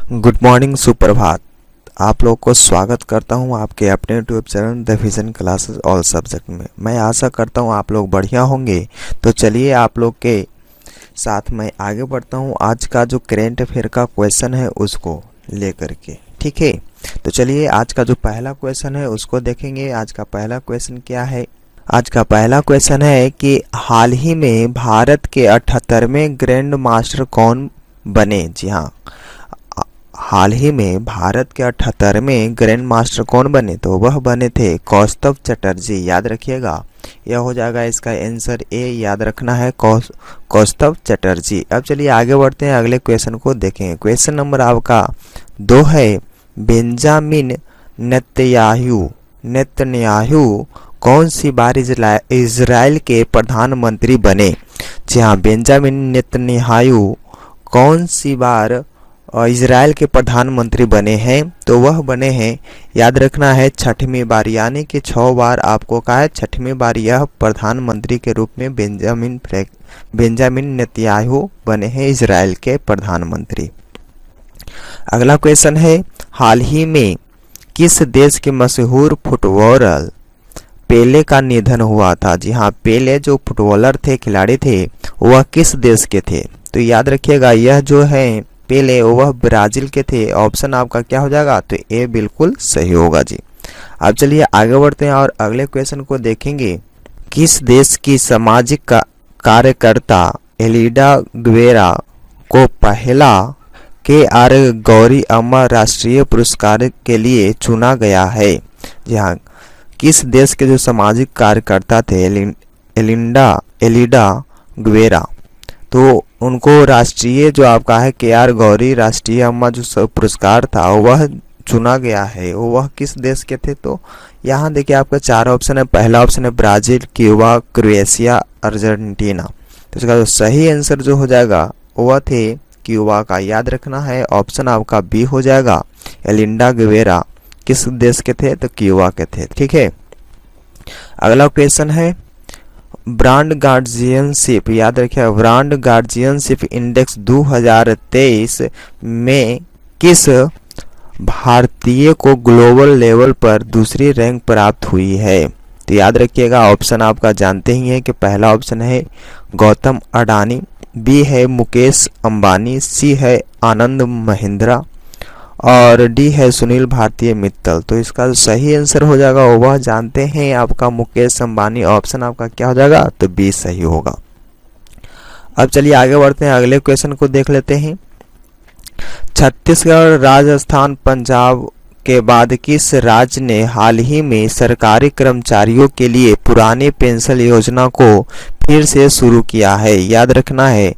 Good morning, सुप्रभात। आप लोग को स्वागत करता हूं आपके अपने YouTube channel the vision classes all subject में। मैं आशा करता हूं आप लोग बढ़िया होंगे। तो चलिए आप लोग के साथ मैं आगे बढ़ता हूं आज का जो करेंट अफेयर का क्वेश्चन है उसको लेकर के। ठीक है, तो चलिए आज का जो पहला क्वेश्चन है उसको देखेंगे। आज का पहला क्वेश्चन क्या है? आज का पहला क्वेश्चन है कि हाल ही में भारत के 78वें ग्रैंड मास्टर कौन बने? जी हाँ, हाल ही में भारत के 78वें ग्रैंड मास्टर कौन बने? तो वह बने थे कौस्तुभ चटर्जी। याद रखिएगा, यह हो जाएगा इसका आंसर ए। याद रखना है कौस्तुभ चटर्जी। अब चलिए आगे बढ़ते हैं, अगले क्वेश्चन को देखें। क्वेश्चन नंबर आपका 2 है, बेंजामिन नेतन्याहू कौन सी बार इजराइल के प्रधानमंत्री बने? जी हाँ, बेंजामिन नेतन्याहू कौन सी बार इजराइल के प्रधानमंत्री बने हैं? तो वह बने हैं, याद रखना है, 6वीं बार, यानी कि 6 बार आपको कहा है, 6वीं बार यह प्रधानमंत्री के रूप में बेंजामिन नेतन्याहू बने हैं इजराइल के प्रधानमंत्री। अगला क्वेश्चन है, हाल ही में किस देश के मशहूर फुटबॉलर पेले का निधन हुआ था? जी हाँ, पेले जो फुटबॉलर थे, खिलाड़ी थे, वह किस देश के थे? तो याद रखिएगा, यह जो है पेले वह ब्राजील के थे। ऑप्शन आपका क्या हो जाएगा? तो ए बिल्कुल सही होगा जी। अब चलिए आगे बढ़ते हैं और अगले क्वेश्चन को देखेंगे। किस देश की सामाजिक कार्यकर्ता एलिडा गुवेरा को पहला KR गौरी अम्मा राष्ट्रीय पुरस्कार के लिए चुना गया है? जी हाँ, किस देश के जो सामाजिक कार्यकर्ता थे एलिडा गुवेरा, तो उनको राष्ट्रीय जो आपका है KR गौरी राष्ट्रीय अम्मा जो पुरस्कार था वह चुना गया है, वह किस देश के थे? तो यहाँ देखिए आपका 4 ऑप्शन है। पहला ऑप्शन है ब्राजील, क्यूबा, क्रोएशिया, अर्जेंटीना। तो इसका जो सही आंसर जो हो जाएगा वह थे क्यूबा का। याद रखना है, ऑप्शन आपका बी हो जाएगा। एलिडा गुवेरा किस देश के थे? तो क्यूबा के थे। ठीक है, अगला क्वेश्चन है, ब्रांड गार्जियनशिप, याद रखिए, ब्रांड गार्जियनशिप इंडेक्स 2023 में किस भारतीय को ग्लोबल लेवल पर दूसरी रैंक प्राप्त हुई है? तो याद रखिएगा, ऑप्शन आपका जानते ही हैं कि पहला ऑप्शन है गौतम अडानी, बी है मुकेश अंबानी, सी है आनंद महिंद्रा और डी है सुनील भारतीय मित्तल। तो इसका सही आंसर हो जाएगा वह जानते हैं आपका मुकेश अंबानी। ऑप्शन आपका क्या हो जाएगा? तो बी सही होगा। अब चलिए आगे बढ़ते हैं, अगले क्वेश्चन को देख लेते हैं। छत्तीसगढ़, राजस्थान, पंजाब के बाद किस राज्य ने हाल ही में सरकारी कर्मचारियों के लिए पुरानी पेंशन योजना को फिर से शुरू किया है? याद रखना है,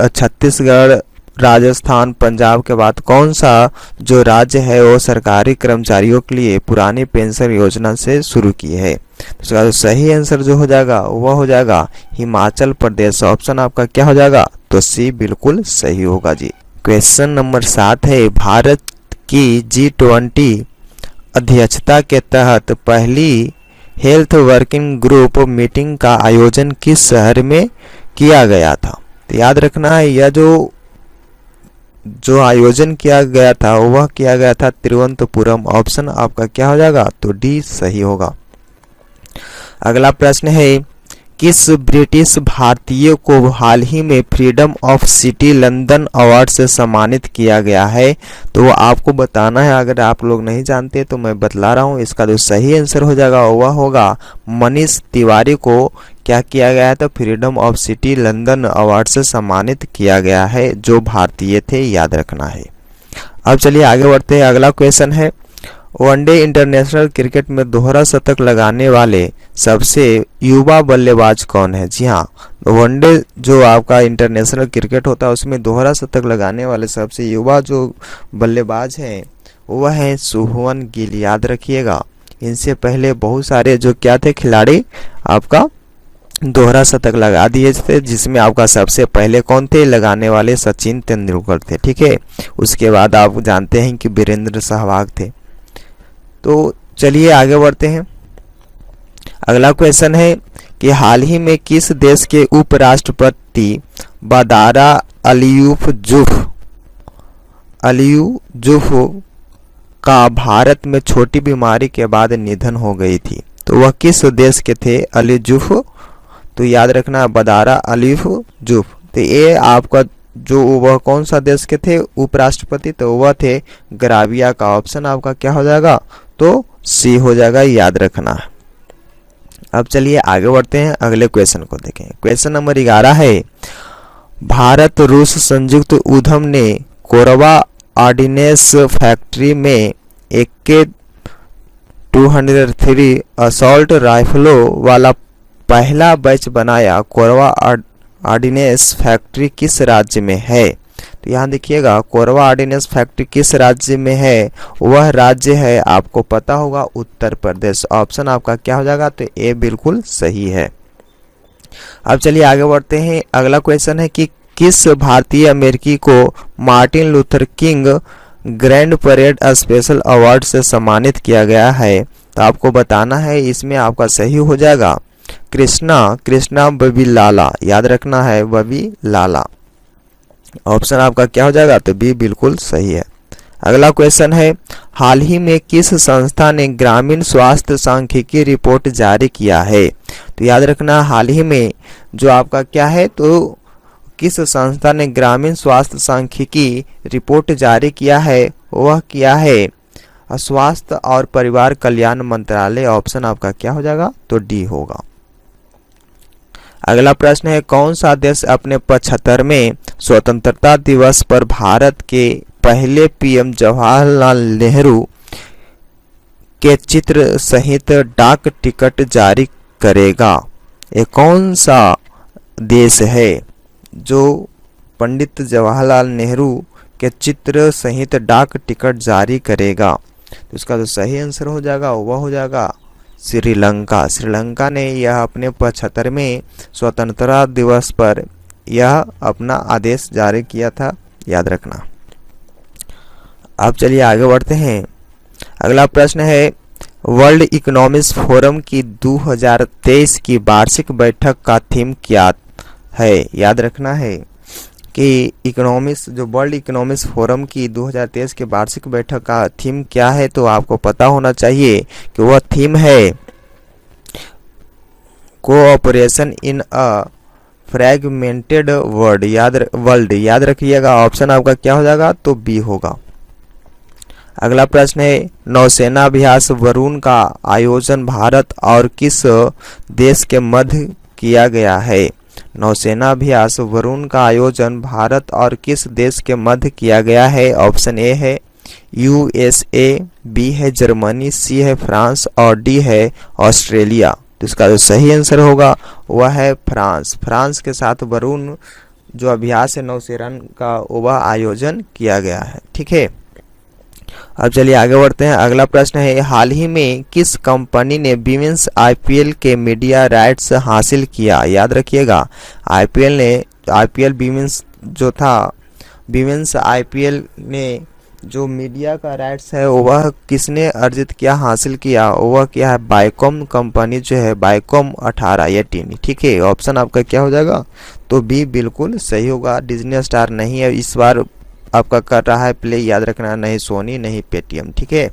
छत्तीसगढ़, राजस्थान, पंजाब के बाद कौन सा जो राज्य है वो सरकारी कर्मचारियों के लिए पुरानी पेंशन योजना से शुरू की है? तो इसका जो सही आंसर जो हो जाएगा वह हो जाएगा हिमाचल प्रदेश। ऑप्शन आपका क्या हो जाएगा? तो सी बिल्कुल सही होगा जी। क्वेश्चन नंबर 7 है, भारत की G20 अध्यक्षता के तहत पहली हेल्थ वर्किंग ग्रुप मीटिंग का आयोजन किस शहर में किया गया था? तो याद रखना है, यह जो आयोजन किया गया था वह किया गया था तिरुवनंतपुरम। ऑप्शन आपका क्या हो जाएगा? तो डी सही होगा। अगला प्रश्न है, किस ब्रिटिश भारतीय को हाल ही में freedom of city London award से सम्मानित किया गया है? तो वो आपको बताना है, अगर आप लोग नहीं जानते तो मैं बतला रहा हूँ। इसका जो सही आंसर हो जाएगा वह होगा मनीष तिवारी को क्या किया गया था? Freedom of city London award से सम्मानित किया गया है, जो भारतीय थे। याद रखना है। अब चलिए आगे बढ़ते हैं, अगला क्वेश्चन है, वनडे इंटरनेशनल क्रिकेट में दोहरा शतक लगाने वाले सबसे युवा बल्लेबाज कौन है? जी हाँ, वनडे जो आपका इंटरनेशनल क्रिकेट होता है उसमें दोहरा शतक लगाने वाले सबसे युवा जो बल्लेबाज हैं वह है शुभमन गिल। याद रखिएगा, इनसे पहले बहुत सारे जो क्या थे खिलाड़ी आपका दोहरा शतक लगा दिए थे, जिसमें आपका सबसे पहले कौन थे लगाने वाले? सचिन तेंदुलकर थे। ठीक है, उसके बाद आप जानते हैं कि वीरेंद्र सहवाग थे। तो चलिए आगे बढ़ते हैं, अगला क्वेश्चन है कि हाल ही में किस देश के उपराष्ट्रपति बदारा अली यूसुफ का भारत में छोटी बीमारी के बाद निधन हो गई थी, तो वह किस देश के थे? अली यूसुफ, तो याद रखना बदारा अली यूसुफ। तो ये आपका जो वह कौन सा देश के थे उपराष्ट्रपति? तो वह थे ग्राविया का। ऑप्शन आपका क्या हो जाएगा? तो सी हो जाएगा, याद रखना। अब चलिए आगे बढ़ते हैं, अगले क्वेश्चन को देखें। क्वेश्चन नंबर 11 है, भारत रूस संयुक्त उद्यम ने कोरबा ऑर्डिनेंस फैक्ट्री में AK-203 असॉल्ट राइफलों वाला पहला बैच बनाया। कोरबा ऑर्डिनेंस फैक्ट्री किस राज्य में है? तो यहाँ देखिएगा कोरबा ऑर्डिनेंस फैक्ट्री किस राज्य में है? वह राज्य है, आपको पता होगा, उत्तर प्रदेश। ऑप्शन आपका क्या हो जाएगा? तो ए बिल्कुल सही है। अब चलिए आगे बढ़ते हैं। अगला क्वेश्चन है कि किस भारतीय अमेरिकी को Martin Luther king grand parade special award से सम्मानित किया गया है? तो आपको बताना है, इसमें आपका सही हो जाएगा कृष्णा बबी लाला, याद रखना है बबी लाला। ऑप्शन आपका क्या हो जाएगा? तो बी बिल्कुल सही है। अगला क्वेश्चन है, हाल ही में किस संस्था ने ग्रामीण स्वास्थ्य सांख्यिकी रिपोर्ट जारी किया है? तो याद रखना हाल ही में जो आपका क्या है, तो किस संस्था ने ग्रामीण स्वास्थ्य सांख्यिकी रिपोर्ट जारी किया है? वह किया है स्वास्थ्य और परिवार कल्याण मंत्रालय। ऑप्शन आपका क्या हो जाएगा? तो डी होगा। अगला प्रश्न है, कौन सा देश अपने 75वें स्वतंत्रता दिवस पर भारत के पहले पीएम जवाहरलाल नेहरू के चित्र सहित डाक टिकट जारी करेगा? ये कौन सा देश है जो पंडित जवाहरलाल नेहरू के चित्र सहित डाक टिकट जारी करेगा? तो इसका जो सही आंसर हो जाएगा वह हो जाएगा श्रीलंका। श्रीलंका ने यह अपने 75वें स्वतंत्रता दिवस पर यह अपना आदेश जारी किया था, याद रखना। अब चलिए आगे बढ़ते हैं। अगला प्रश्न है, वर्ल्ड इकोनॉमिक्स फोरम की 2023 की वार्षिक बैठक का थीम क्या है? याद रखना है कि इकोनॉमिक्स जो वर्ल्ड इकोनॉमिक्स फोरम की 2023 के वार्षिक बैठक का थीम क्या है? तो आपको पता होना चाहिए कि वह थीम है कोऑपरेशन इन अ फ्रैगमेंटेड वर्ल्ड। याद रखिएगा। ऑप्शन आपका क्या हो जाएगा? तो बी होगा। अगला प्रश्न है, नौसेना अभ्यास वरुण का आयोजन भारत और किस देश के मध्य किया गया है? नौसेना अभ्यास वरुण का आयोजन भारत और किस देश के मध्य किया गया है? ऑप्शन ए है USA, बी है जर्मनी, सी है फ्रांस और डी है ऑस्ट्रेलिया। तो इसका जो सही आंसर होगा वह है फ्रांस। फ्रांस के साथ वरुण जो अभ्यास है नौसेना का वह आयोजन किया गया है। ठीक है, अब चलिए आगे बढ़ते हैं। अगला प्रश्न है, हाल ही में किस कंपनी ने विमेंस IPL के मीडिया राइट्स हासिल किया? याद रखिएगा IPL विमेंस जो था, विमेंस IPL ने जो मीडिया का राइट्स है वह किसने अर्जित किया, हासिल किया? वह क्या है? बायकॉम कंपनी जो है, बायकॉम 1818। ठीक है, ऑप्शन आपका क्या हो जाएगा? तो बी बिल्कुल सही होगा। डिज्नी स्टार नहीं है इस बार आपका कर रहा है प्ले, याद रखना, नहीं सोनी नहीं पेटीएम। ठीक है,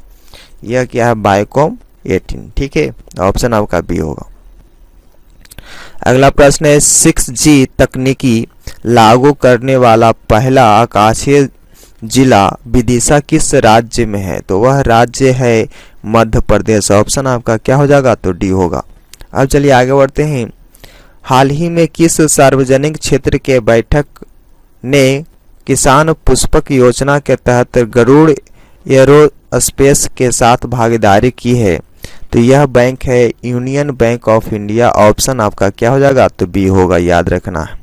यह क्या है? बायकॉम 18। ठीक है, ऑप्शन आपका बी होगा। अगला प्रश्न है, 6G तकनीकी लागू करने वाला पहला आकाशीय जिला विदिशा किस राज्य में है? तो वह राज्य है मध्य प्रदेश। ऑप्शन आपका क्या हो जाएगा? तो डी होगा। अब चलिए आगे बढ़ते हैं। हाल ही में किस सार्वजनिक क्षेत्र के बैठक ने किसान पुष्पक योजना के तहत गरुड़ एरोस्पेस के साथ भागीदारी की है? तो यह बैंक है union bank of India. Option आपका क्या हो जाएगा? तो बी होगा, याद रखना है।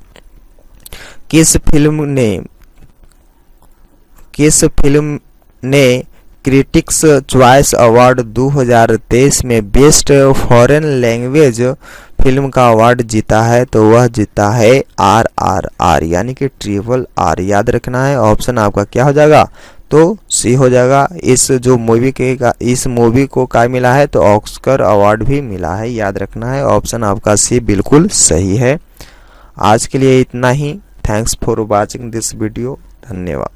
किस फिल्म ने क्रिटिक्स चॉइस अवार्ड 2023 में बेस्ट फॉरेन लैंग्वेज फिल्म का अवार्ड जीता है? तो वह जीता है RRR, यानी कि RRR, याद रखना है। ऑप्शन आपका क्या हो जाएगा? तो सी हो जाएगा। इस मूवी को क्या मिला है? तो ऑस्कर अवार्ड भी मिला है, याद रखना है। ऑप्शन आपका सी बिल्कुल सही है। आज के लिए इतना ही। Thanks for watching this video. धन्यवाद।